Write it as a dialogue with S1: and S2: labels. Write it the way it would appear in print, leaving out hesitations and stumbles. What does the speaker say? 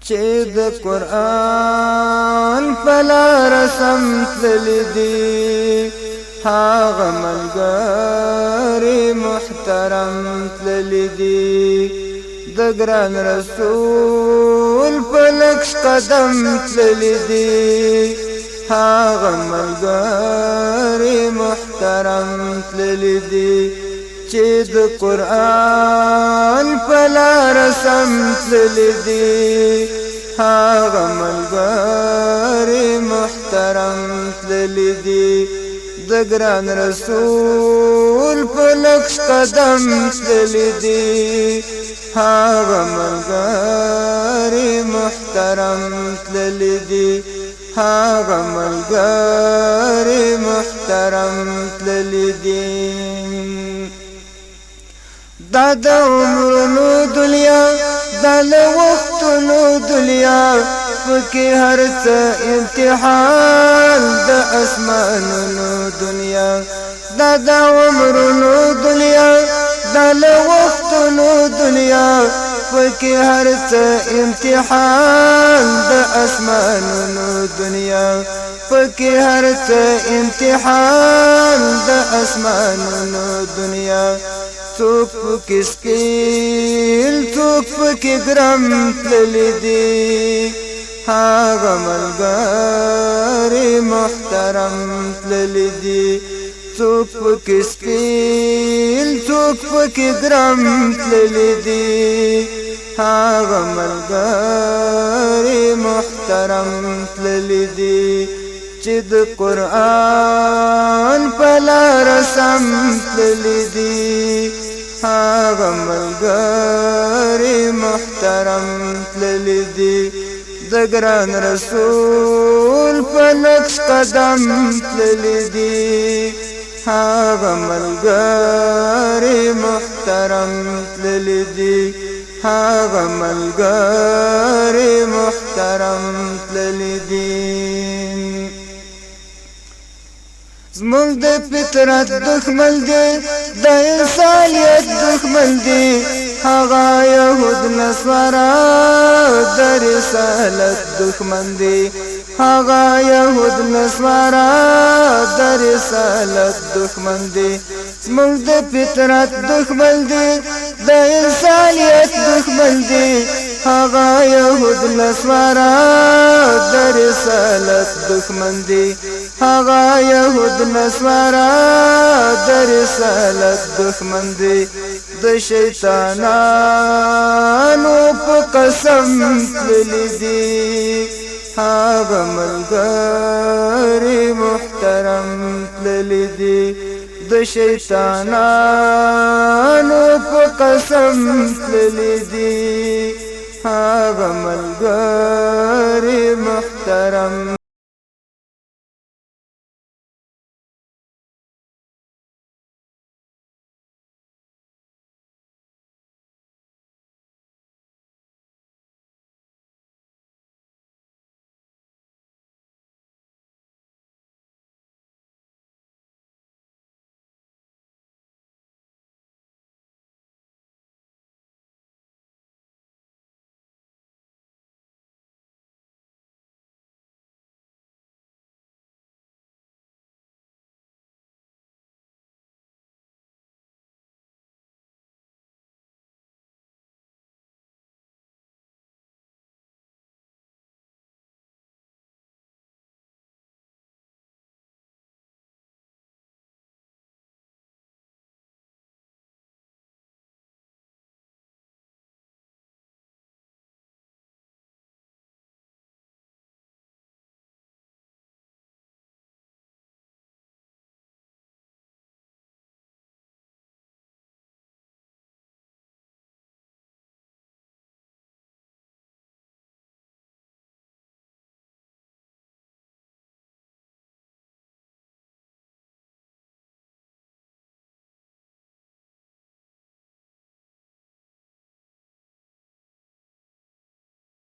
S1: چې د قرآن په لاره سم تللي دي هغه ملګري محترم تللي دي د ګران رسول په لکش قدم تللي دي هغه ملګري محترم تللي دي چې د قرآن په لاره سم تللي دي هغه ملګري محترم تللي دي د ګران رسول په لکش قدم تللي دي هغه ملګري محترم تللي دي هغه ملګري محترم تللي دي دا د عمرونو دنیا دا له وختونو دنیا پکې هر څه امتحان د اسمانونو دنیا دا د عمرونو دنیا دا له وختونو دنیا پکې هر څه امتحان د اسمانونو دنیا پکې هر څه امتحان د اسمانونو دنیا څوک پکې سپیل څوک پکې ګرم تللي دي هغه ملګري محترم تللي دي څوک پکې سپیل څوک پکې ګرم تللي دي هغه ملګري محترم تللي دي چې د قرآن په لاره سم تللي دي هغه ملګري محترم تللي دي د ګران رسول په نقش قدم تللي دي هغه ملګري محترم تللي دي هغه ملګري محترم تللي دي زمونږ د فطرت دښمن دی د انسانیت دښمن دی هغه یهود نصارا د رسالت دښمن دی هغه یهود نصارا د رسالت دښمن دی زمونږ د فطرت دښمن دی د انسانیت دښمن دی هغه یهود نصارا د رسالت دښمن دی هغه یهود نصارا د رسالت دښمن دی د شیطانانو په قسم تللي دي هغه ملګري محترم تللي دي د شیطانانو په قسم تللي دي هغه ملګري محترم